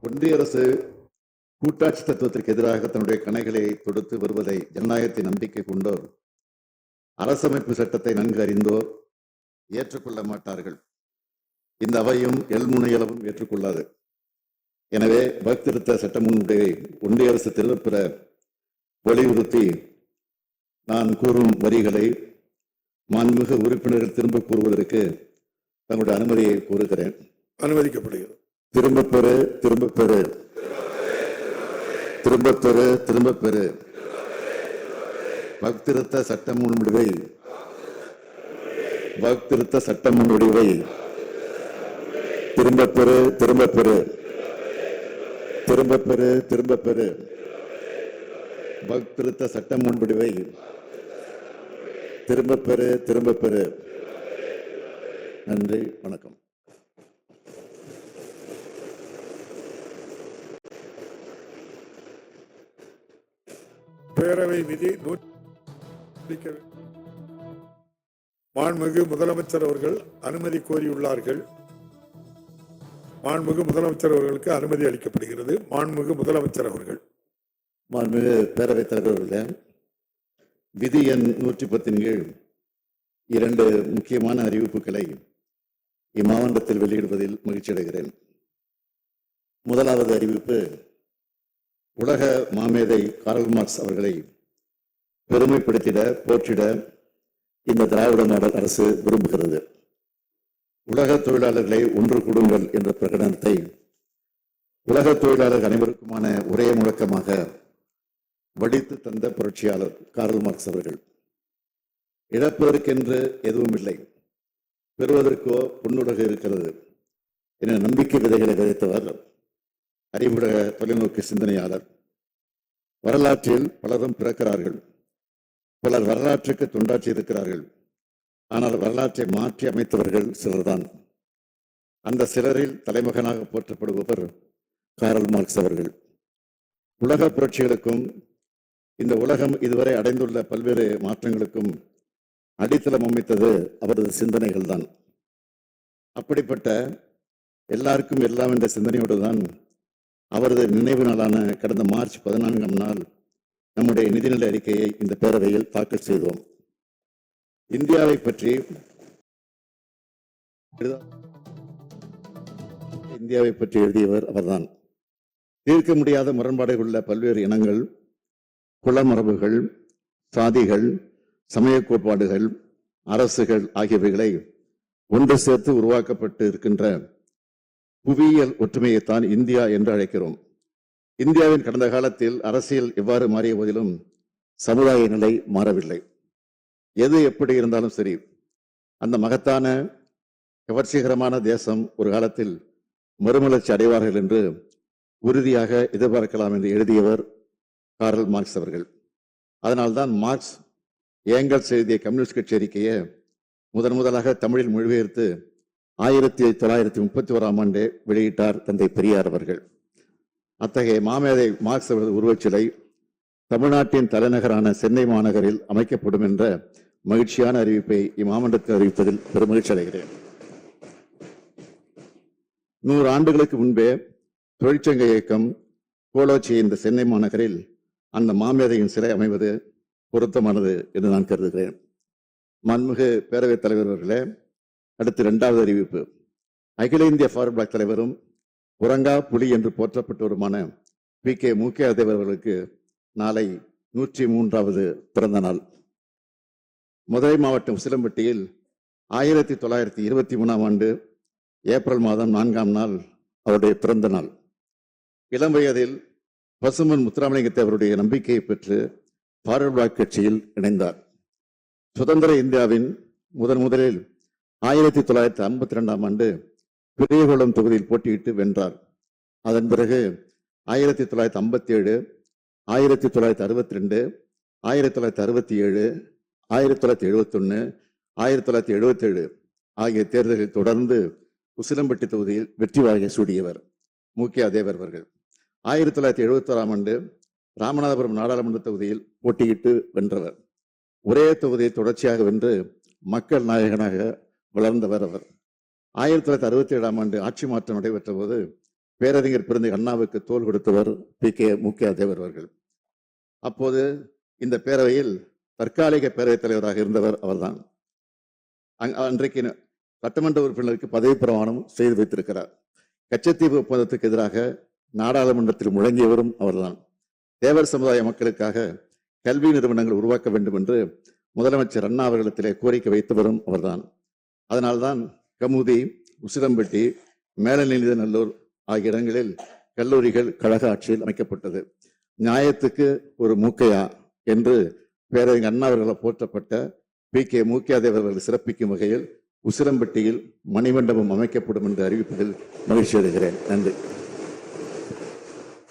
ஒன்றிய அரசு கூட்டாட்சி தத்துவத்திற்கு எதிராக தன்னுடைய கணைகளை தொடுத்து வருவதை ஜனநாயகத்தை நம்பிக்கை கொண்டோர், அரசமைப்பு சட்டத்தை நன்கு அறிந்தோர் ஏற்றுக்கொள்ள மாட்டார்கள். இந்த அவையும் எல்முனையளவும் ஏற்றுக்கொள்ளாது. எனவே வகுத்திருத்த சட்டமுன்னுடைய ஒன்றிய அரசு திரும்பப் பெற வலியுறுத்தி நான் கூறும் வரிகளை மாண்புமிகு உறுப்பினர்கள் திரும்ப கூறுவதற்கு தங்களுடைய அனுமதியை கோருகிறேன். அனுமதிக்கப்படுகிறது. திரும்ப பெறு, திரும்ப பெறு, திரும்ப பெறு, திரும்ப பெறு. வகுத்திருத்த சட்ட முன்வடிவை, வகுத்திருத்த சட்ட முன்வடிவை திரும்ப பெறு, திரும்ப பெறு, திரும்ப பெறு, திரும்ப பெறு. வகுத்திருத்த சட்ட முன்வடிவை திரும்ப பெறு, திரும்ப பெறு. நன்றி, வணக்கம். பேரவை விதி மாண்புமிகு முதலமைச்சர் அவர்கள் அனுமதி கோரியுள்ளார்கள். மாண்புமிகு முதலமைச்சர் அவர்களுக்கு அனுமதி அளிக்கப்படுகிறது. மாண்புமிகு முதலமைச்சர் அவர்கள். மாண்புமிகு பேரவைத் தலைவர் அவர்களே, விதி எண் 110 கீழ் 2 முக்கியமான அறிவிப்புகளை இம்மாவட்டத்தில் வெளியிடுவதில் மகிழ்ச்சி அடைகிறேன். முதலாவது அறிவிப்பு, உலக மாமேதை கார்ல் மார்க்ஸ் அவர்களை பெருமைப்படுத்திட போற்றிட இந்த திராவிட மாடல் அரசு விரும்புகிறது. உலக தொழிலாளர்களை ஒன்று கூடுங்கள் என்ற பிரகடனத்தை உலக தொழிலாளர் அனைவருக்குமான ஒரே முழக்கமாக வடித்து தந்த புரட்சியாளர் கார்ல் மார்க்ஸ் அவர்கள். இழப்பதற்கென்று எதுவும் இல்லை, பெறுவதற்கோ பொன்னுலக இருக்கிறது என நம்பிக்கை விதைகளை விதைத்தவர் அறிவுலக தொலைநோக்கு சிந்தனையாளர். வரலாற்றில் பலரும் பிறக்கிறார்கள், பலர் வரலாற்றுக்கு தொண்டாற்றி இருக்கிறார்கள். ஆனால் வரலாற்றை மாற்றி அமைத்தவர்கள் சிலர்தான். அந்த சிலரில் தலைமகனாக போற்றப்படுபவர் கார்ல் மார்க்ஸ் அவர்கள். உலக புரட்சிகளுக்கும் இந்த உலகம் இதுவரை அடைந்துள்ள பல்வேறு மாற்றங்களுக்கும் அடித்தளம் அமைத்தது அவரது சிந்தனைகள் தான். அப்படிப்பட்ட எல்லாருக்கும் எல்லாம் என்ற சிந்தனையோடு தான் அவரது நினைவு நாளான கடந்த மார்ச் 14ஆம் நாள் நம்முடைய நிதிநிலை அறிக்கையை இந்த பேரவையில் தாக்கல் செய்தோம். இந்தியாவை பற்றி எழுதியவர் அவர்தான். தீர்க்க முடியாத முரண்பாடுகள் உள்ள பல்வேறு இனங்கள், குலமரபுகள், சாதிகள், சமய கோட்பாடுகள், அரசுகள் ஆகியவைகளை ஒன்று சேர்த்து உருவாக்கப்பட்டு இருக்கின்ற புவியியல் ஒற்றுமையைத்தான் இந்தியா என்று அழைக்கிறோம். இந்தியாவின் கடந்த காலத்தில் அரசியல் எவ்வாறு மாறிய போதிலும் சமுதாய நிலை மாறவில்லை. எது எப்படி இருந்தாலும் சரி, அந்த மகத்தான கவர்ச்சிகரமான தேசம் ஒரு காலத்தில் மறுமலர்ச்சி அடைவார்கள் என்று உறுதியாக எதிர்பார்க்கலாம் என்று எழுதியவர் கார்ல் மார்க்ஸ் அவர்கள். அதனால்தான் மார்க்ஸ் ஏங்கல்ஸ் எழுதிய கம்யூனிஸ்ட் கட்சி அறிக்கையை முதலாக தமிழில் மொழிபெயர்த்து 1931ஆம் ஆண்டே வெளியிட்டார் தந்தை பெரியார் அவர்கள். அத்தகைய மாமேதை மார்க்ஸ் அவரது உருவச்சிலை தமிழ்நாட்டின் தலைநகரான சென்னை மாநகரில் அமைக்கப்படும் என்ற மகிழ்ச்சியான அறிவிப்பை இம்மாவட்டத்தில் அறிவிப்பதில் பெருமகிழ்ச்சி அடைகிறேன். 100 ஆண்டுகளுக்கு முன்பே தொழிற்சங்க இயக்கம் கோலோச்சிய இந்த சென்னை மாநகரில் அந்த மாமேதையின் சிலை அமைவது பொருத்தமானது என்று நான் கருதுகிறேன். மாண்புமிகு பேரவைத் தலைவர் அவர்களே, அடுத்து 2வது அறிவிப்பு, அகில இந்திய ஃபார்வர்ட் பிளாக் தலைவரும் உறங்கா புலி என்று போற்றப்பட்டவருமான PK மூக்கையாதேவர் அவர்களுக்கு நாளை 103வது பிறந்த நாள். மதுரை மாவட்டம் உசிலம்பட்டியில் 1923ஆம் ஆண்டு ஏப்ரல் மாதம் 4ஆம் நாள் அவருடைய பிறந்த நாள். இளம் வயதில் பசுமன் முத்துராமலிங்கத்தேவருடைய நம்பிக்கையை பெற்று ஃபார்வர்ட் பிளாக் கட்சியில் இணைந்தார். சுதந்திர இந்தியாவின் முதலில் 1952ஆம் ஆண்டு பெரியகுளம் தொகுதியில் போட்டியிட்டு வென்றார். அதன் பிறகு 1957, 1962, 1967, 1971, 1977 ஆகிய தேர்தலில் தொடர்ந்து உசிலம்பட்டி தொகுதியில் வெற்றி வாகை சூடியவர் மூக்கையாதேவர் அவர்கள். 1971ஆம் ஆண்டு ராமநாதபுரம் நாடாளுமன்ற தொகுதியில் போட்டியிட்டு வென்றவர். ஒரே தொகுதியை தொடர்ச்சியாக வென்று மக்கள் நாயகனாக வளர்ந்தவர் அவர். 1967ஆம் ஆண்டு ஆட்சி மாற்றம் நடைபெற்ற போது பேரறிஞர் பிறந்த அண்ணாவுக்கு தோள் கொடுத்தவர் மூக்கையா தேவர் அவர்கள். அப்போது இந்த பேரவையில் தற்காலிக பேரவைத் தலைவராக இருந்தவர் அவர்தான். அன்றைக்கு சட்டமன்ற உறுப்பினருக்கு பதவி பிரமாணம் செய்து வைத்திருக்கிறார். கச்சத்தீவு ஒப்பந்தத்துக்கு எதிராக நாடாளுமன்றத்தில் முழங்கியவரும் அவர்தான். தேவர் சமுதாய மக்களுக்காக கல்வி நிறுவனங்கள் உருவாக்க வேண்டும் என்று முதலமைச்சர் அண்ணா அவர்களிடத்திலே கோரிக்கை வைத்தவரும் அவர்தான். அதனால்தான் கமுதி, உசிலம்பட்டி, மேலநீதிநல்லூர் ஆகிய இடங்களில் கல்லூரிகள் கழக ஆட்சியில் அமைக்கப்பட்டது. நியாயத்துக்கு ஒரு மூக்கையா என்று பேரறிஞர் அண்ணா அவர்களால் போற்றப்பட்ட மூக்கையா தேவர் அவர்கள் சிறப்பிக்கும் வகையில் உசிலம்பட்டியில் மணிமண்டபம் அமைக்கப்படும் என்று அறிவிப்பதில் மகிழ்ச்சி அடைகிறேன். நன்றி.